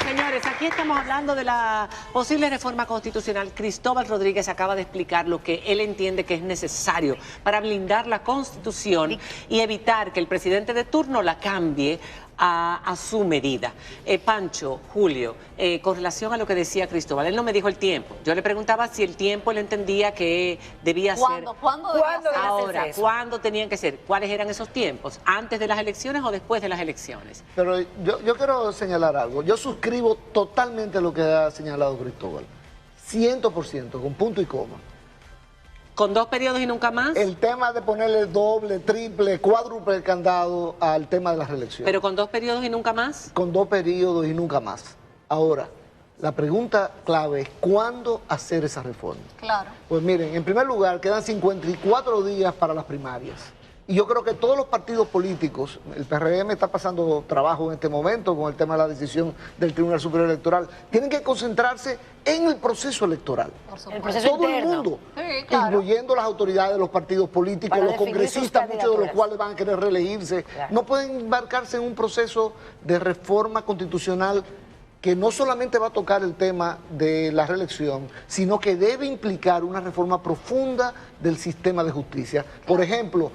Señores, aquí estamos hablando de la posible reforma constitucional. Cristóbal Rodríguez acaba de explicar lo que él entiende que es necesario para blindar la Constitución y evitar que el presidente de turno la cambie a su medida. Pancho, Julio, con relación a lo que decía Cristóbal, él no me dijo el tiempo. Yo le preguntaba si el tiempo él entendía que debía ser. ¿Cuándo debía ser? Ahora, ¿cuándo tenían que ser? ¿Cuáles eran esos tiempos? ¿Antes de las elecciones o después de las elecciones? Pero yo quiero señalar algo. Yo suscribo totalmente lo que ha señalado Cristóbal. 100%, con punto y coma. ¿Con 2 periodos y nunca más? El tema de ponerle doble, triple, cuádruple candado al tema de las reelecciones. ¿Pero con 2 periodos y nunca más? Con 2 periodos y nunca más. Ahora, la pregunta clave es ¿cuándo hacer esa reforma? Claro. Pues miren, en primer lugar, quedan 54 días para las primarias. Y yo creo que todos los partidos políticos, el PRM está pasando trabajo en este momento con el tema de la decisión del Tribunal Superior Electoral, tienen que concentrarse en el proceso electoral. El proceso todo interno. el mundo, Sí, claro. incluyendo las autoridades de los partidos políticos, Para los definir congresistas, sus muchos de los candidaturas. cuales van a querer reelegirse. Claro. No pueden embarcarse en un proceso de reforma constitucional que no solamente va a tocar el tema de la reelección, sino que debe implicar una reforma profunda del sistema de justicia. Por ejemplo,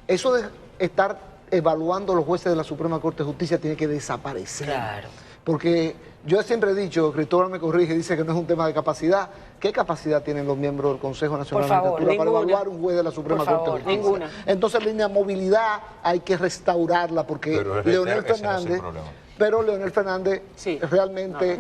eso de estar evaluando a los jueces de la Suprema Corte de Justicia tiene que desaparecer. Claro. Porque yo siempre he dicho, Cristóbal me corrige, dice que no es un tema de capacidad. ¿Qué capacidad tienen los miembros del Consejo Nacional Por de favor, Justicia para ninguna. evaluar un juez de la Suprema Por Corte favor, de Justicia? ninguna. Entonces la inamovilidad hay que restaurarla porque Pero Leonel ese no es el Fernández... problema. Pero Leonel Fernández Sí. realmente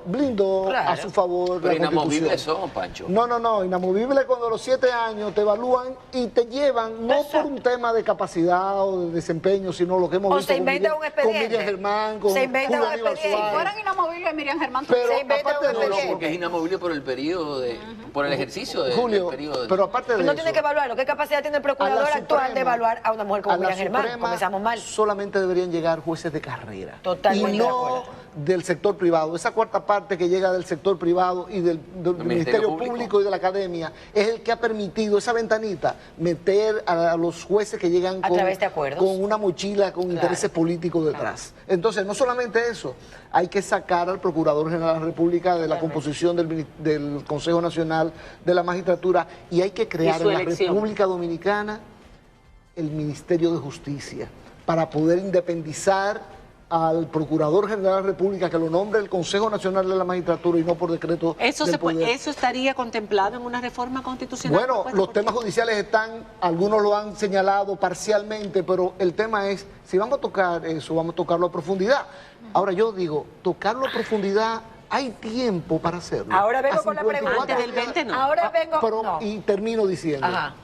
Blindó. a su favor Pero la Constitución. inamovibles son, Pancho. No, inamovible cuando a los 7 años te evalúan y te llevan, no por un tema de capacidad o de desempeño, sino lo que hemos O visto se inventa un con expediente. Miriam Germán, con Se inventa Julio un Aníbal expediente. Si Suárez. fueran inamovibles, Miriam Germán. Pero Se inventa aparte un de expediente. eso, Porque es inamovible por el periodo de, por el ejercicio del Julio, periodo. pero aparte de No eso, tiene que evaluarlo. ¿Qué capacidad tiene el procurador a la actual de Suprema- evaluar a una mujer como a la Miriam Germán? Suprema Comenzamos mal. solamente deberían llegar jueces de carrera. Totalmente y de no acuerdo. del sector privado. Esa cuarta parte que llega del sector privado y del Ministerio Público y de la Academia es el que ha permitido esa ventanita meter a los jueces que llegan A través de acuerdos. con una mochila con intereses políticos detrás. Entonces, no solamente eso, hay que sacar al Procurador General de la República de la composición del Consejo Nacional de la Magistratura y hay que crear su en la elección. República Dominicana el Ministerio de Justicia para poder independizar al Procurador General de la República que lo nombre el Consejo Nacional de la Magistratura y no por decreto del poder. ¿Eso estaría contemplado en una reforma constitucional? Bueno, propuesta los por temas ti? judiciales están, algunos lo han señalado parcialmente, pero el tema es, si vamos a tocar eso, vamos a tocarlo a profundidad. Ahora yo digo, tocarlo a profundidad, hay tiempo para hacerlo. Ahora vengo A con la 54 pregunta. Antes del 20 no. Ahora vengo. Pero, no. y termino diciendo, Ajá.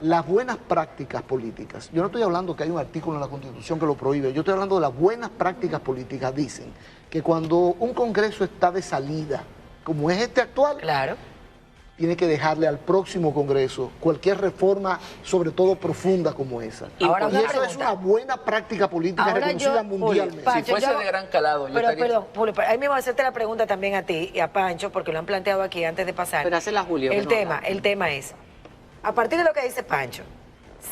las buenas prácticas políticas, yo no estoy hablando que hay un artículo en la Constitución que lo prohíbe, yo estoy hablando de las buenas prácticas políticas, dicen que cuando un Congreso está de salida, como es este actual, Claro. tiene que dejarle al próximo Congreso cualquier reforma, sobre todo profunda como esa. Ahora y una eso es pregunta. una buena práctica política Ahora reconocida yo, mundialmente. Julio, Pancho, Si fuese yo- de gran calado, yo Pero, estaría... perdón, Julio, a mí me va a hacerte la pregunta también a ti y a Pancho, porque lo han planteado aquí antes de pasar. Pero hácela a Julio, que El no tema, habla. el tema es, a partir de lo que dice Pancho,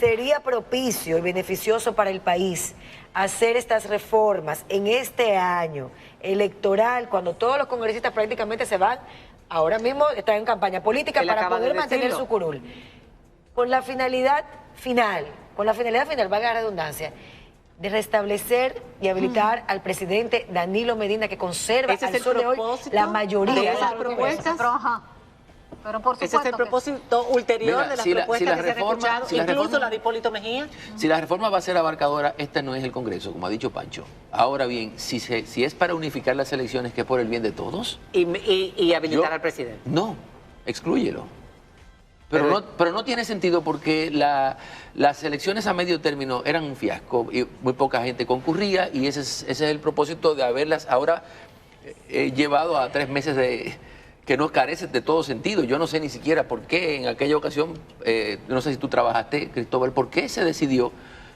¿sería propicio y beneficioso para el país hacer estas reformas en este año electoral, cuando todos los congresistas prácticamente se van, ahora mismo están en campaña política Él para acaba de poder mantener decirlo. su curul? Con la finalidad final, valga la redundancia, de restablecer y habilitar al presidente Danilo Medina, que conserva Ese es al el sol de hoy propósito la de mayoría esas de los propuestas. Pero, ajá. Pero por Ese supuesto es el propósito ulterior Mira, de las si la- propuestas si la que se han reforma- escuchado, si la incluso reforma- la de Hipólito Mejía. Si la reforma va a ser abarcadora, esta no es el Congreso, como ha dicho Pancho. Ahora bien, si es para unificar las elecciones, que es por el bien de todos, Y habilitar Yo- al presidente. no, exclúyelo. Pero no tiene sentido porque las elecciones a medio término eran un fiasco y muy poca gente concurría y ese es el propósito de haberlas ahora llevado a 3 meses que no carecen de todo sentido. Yo no sé ni siquiera por qué en aquella ocasión, no sé si tú trabajaste, Cristóbal, por qué se decidió,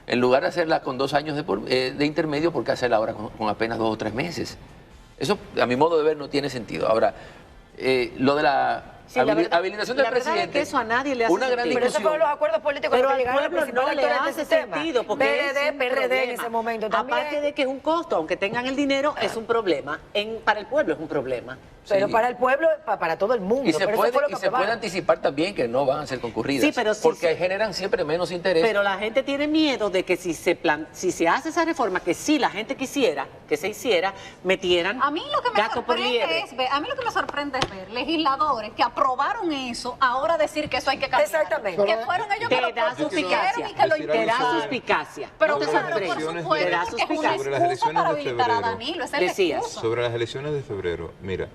en lugar de hacerla con 2 años de intermedio, por qué hacerla ahora con apenas 2 o 3 meses. Eso, a mi modo de ver, no tiene sentido. Ahora, lo de la Sí, la verdad- habilitación del la verdad es presidente. que eso a nadie le hace una gran sentido. Pero esos fueron los acuerdos políticos Pero que al llegaron al pueblo principal no le actor del hace sistema. sentido porque PRD, es un PRD en problema. ese momento también. Aparte de que es un costo, aunque tengan el dinero, es un problema. Para el pueblo es un problema. Pero Sí. para el pueblo, para todo el mundo. Y se pero eso puede, fue lo y que se puede aprobaron. anticipar también que no van a ser concurridas. Sí, pero sí, porque sí. generan siempre menos interés. Pero la gente tiene miedo de que si se hace esa reforma, que sí la gente quisiera que se hiciera, metieran A mí lo que me gato por sorprende liebre. es ver, a mí lo que me sorprende es ver legisladores que aprobaron eso, ahora decir que eso hay que cambiar. Exactamente. Que fueron ellos que Te lo da propusieron suspicacia. y que lo decir algo Te da impulsaron. suspicacia. Pero no te claro, por sorprende. supuesto, Te da que es una suspicacia. Sobre las excusa elecciones para de habilitar a febrero. Danilo, esa es la Decías. excusa. Sobre las elecciones de febrero, mira,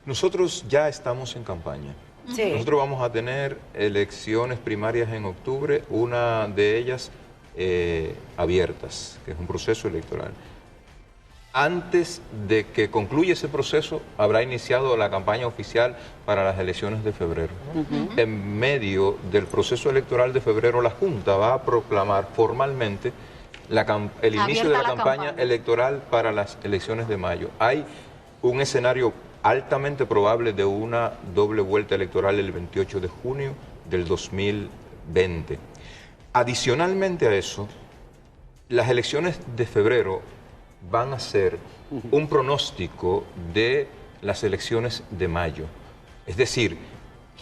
nosotros ya estamos en campaña. Sí. Nosotros vamos a tener elecciones primarias en octubre, una de ellas abiertas, que es un proceso electoral. Antes de que concluya ese proceso, habrá iniciado la campaña oficial para las elecciones de febrero. En medio del proceso electoral de febrero, la Junta va a proclamar formalmente el inicio de Abierta la la campaña campaña. electoral para las elecciones de mayo. Hay un escenario altamente probable de una doble vuelta electoral el 28 de junio del 2020. Adicionalmente a eso, las elecciones de febrero van a ser un pronóstico de las elecciones de mayo. Es decir,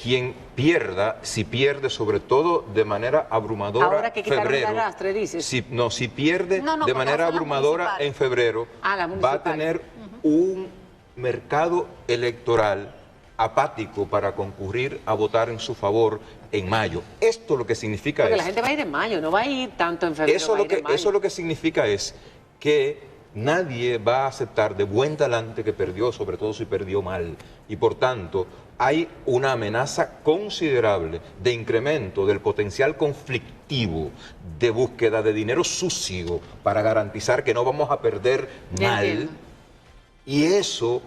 quien pierda, si pierde sobre todo de manera abrumadora Ahora que quitaron el febrero, arrastre, dices. si pierde No, de porque manera son las abrumadora municipales. en febrero, Ah, las va a municipales. tener un mercado electoral apático para concurrir a votar en su favor en mayo. Esto lo que significa Porque es... la gente va a ir en mayo, no va a ir tanto en febrero. Eso va a ir en mayo. lo que significa es que nadie va a aceptar de buen talante que perdió, sobre todo si perdió mal. Y por tanto, hay una amenaza considerable de incremento del potencial conflictivo, de búsqueda de dinero sucio para garantizar que no vamos a perder Ya mal. entiendo. Y eso...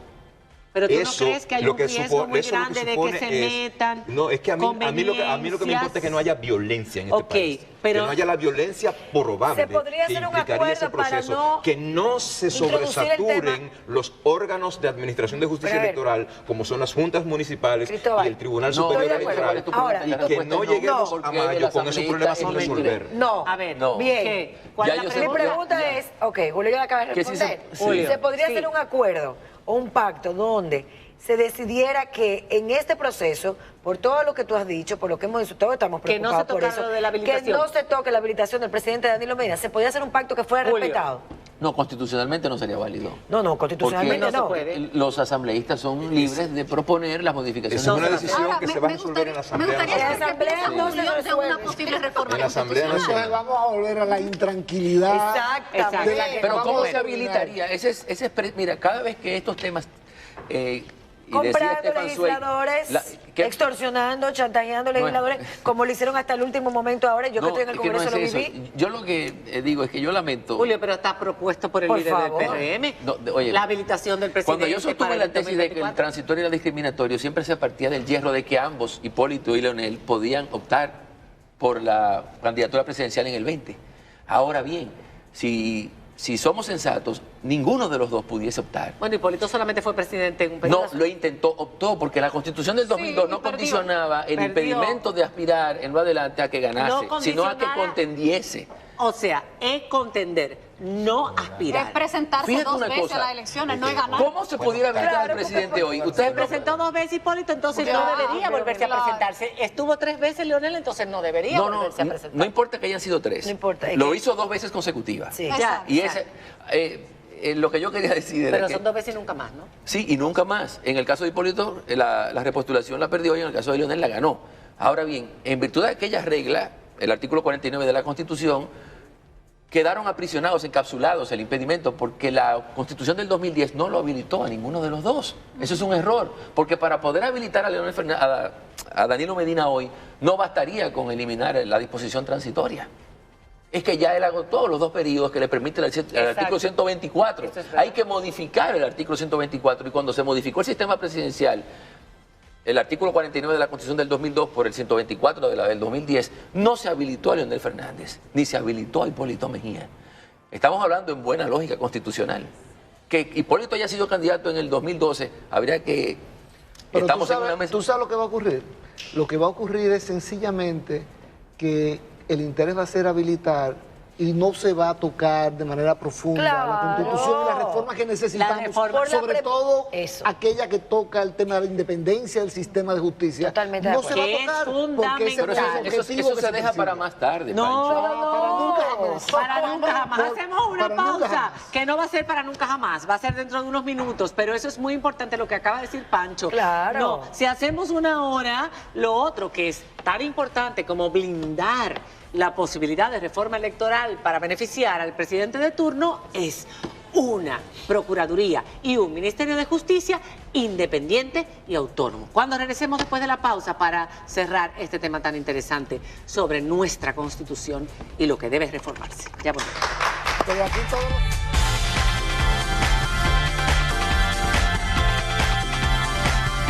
Pero tú eso, no crees que hay lo un que riesgo muy eso lo grande de que supone se es- metan. No, es que a mí lo que me importa es que no haya violencia en este Ok, país. pero- que no haya la violencia probable Se podría que hacer un implicaría ese acuerdo para proceso. no que no se introducir el sobresaturen tema. los órganos de administración de justicia Pero a ver. electoral, como son las juntas municipales Cristóbal, y el Tribunal No, Superior estoy de acuerdo. Electoral. tu pregunta, Ahora, la y que respuesta no es lleguemos porque a el mayo con esos asambleísta problemas sin es mentira. resolver. No. A ver, No. Bien. ¿qué? ¿Cuál Ya es la yo sé Mi por pregunta? pregunta es, ok, Julio ya acaba de Que sí se- responder. sí. Julio, ¿Se podría sí. hacer un acuerdo o un pacto donde se decidiera que en este proceso, por todo lo que tú has dicho, por lo que hemos dicho, todos estamos Que no preocupados se por tocara eso, lo de la que habilitación? no se toque la habilitación del presidente Danilo Medina, ¿se podría hacer un pacto que fuera Julio. respetado? No, constitucionalmente no sería válido. No, constitucionalmente Porque no no. se puede. Los asambleístas son libres de proponer las modificaciones. Esa es una No, decisión Ahora, que se va a resolver en la me Asamblea gustaría Nacional. saber qué piensa En la Asamblea Julio de una Nacional. posible reforma En la Asamblea constitucional. Entonces vamos a volver a la intranquilidad. Exactamente. de la que Pero vamos ¿cómo a se terminar. habilitaría? Mira, cada vez que estos temas... y decía Comprando Estefan Zweig, legisladores, que- extorsionando, chantajeando legisladores, como lo hicieron hasta el último momento ahora. Yo que estoy en el es que no Congreso es lo eso. viví. Yo lo que digo es que yo lamento... Julio, pero está propuesto por el Por líder favor. del PRM. No, oye, la habilitación del presidente. Cuando yo sostuve para la el tesis de que el 2024. transitorio era discriminatorio, siempre se partía del hierro de que ambos, Hipólito y Leonel, podían optar por la candidatura presidencial en el 20. Ahora bien, si somos sensatos, ninguno de los dos pudiese optar. Bueno, Hipólito solamente fue presidente en un periodo. No, lo intentó, optó, porque la Constitución del 2002 y no perdió. condicionaba el Perdió. impedimento de aspirar en lo adelante a que ganase, No sino a que condicionara- contendiese. O sea, es contender, no aspirar. Es presentarse Fíjate dos una veces cosa. a las elecciones, no es ganar. ¿Cómo se pudiera habilitar Claro, al presidente hoy? Se Ustedes no- presentó 2 veces Hipólito, entonces Claro, no debería pero volverse a claro. presentarse. Estuvo 3 veces Leonel, entonces no debería No, volverse a presentar. no importa que hayan sido 3. No importa, es Lo que- hizo 2 veces consecutivas. Sí. Ya, Y ese, lo que yo quería decir era pero que... son 2 veces y nunca más, ¿no? Sí, y nunca más. En el caso de Hipólito, la repostulación la perdió y en el caso de Leonel la ganó. Ahora bien, en virtud de aquellas reglas, el artículo 49 de la Constitución, quedaron aprisionados, encapsulados el impedimento porque la Constitución del 2010 no lo habilitó a ninguno de los dos. Eso es un error, porque para poder habilitar a Leonel a Danilo Medina hoy, no bastaría con eliminar la disposición transitoria. Es que ya él agotó los 2 periodos que le permite el artículo 124. Eso es verdad. Hay que modificar el artículo 124 y cuando se modificó el sistema presidencial, el artículo 49 de la Constitución del 2002 por el 124 de la del 2010, no se habilitó a Leonel Fernández, ni se habilitó a Hipólito Mejía. Estamos hablando en buena lógica constitucional. Que Hipólito haya sido candidato en el 2012, habría que Pero estamos en una mesa. ¿tú sabes lo que va a ocurrir? Lo que va a ocurrir es sencillamente que el interés va a ser habilitar y no se va a tocar de manera profunda la Claro. Constitución y las reformas que necesitamos, La reforma. sobre todo Eso. aquella que toca el tema de la independencia del sistema de justicia. Totalmente de no se acuerdo. va Que a es tocar porque ese fundamental. Pero no es el eso objetivo que se deja para persigue. más tarde, No, Pancho. para nunca jamás. Para nunca jamás. Hacemos una Para nunca pausa jamás. que no va a ser para nunca jamás, va a ser dentro de unos minutos, pero eso es muy importante lo que acaba de decir Pancho. Claro. No, si hacemos una hora, lo otro que es tan importante como blindar la posibilidad de reforma electoral para beneficiar al presidente de turno es una Procuraduría y un Ministerio de Justicia independiente y autónomo. Cuando regresemos después de la pausa para cerrar este tema tan interesante sobre nuestra Constitución y lo que debe reformarse. Ya volvemos. Pero aquí todos los-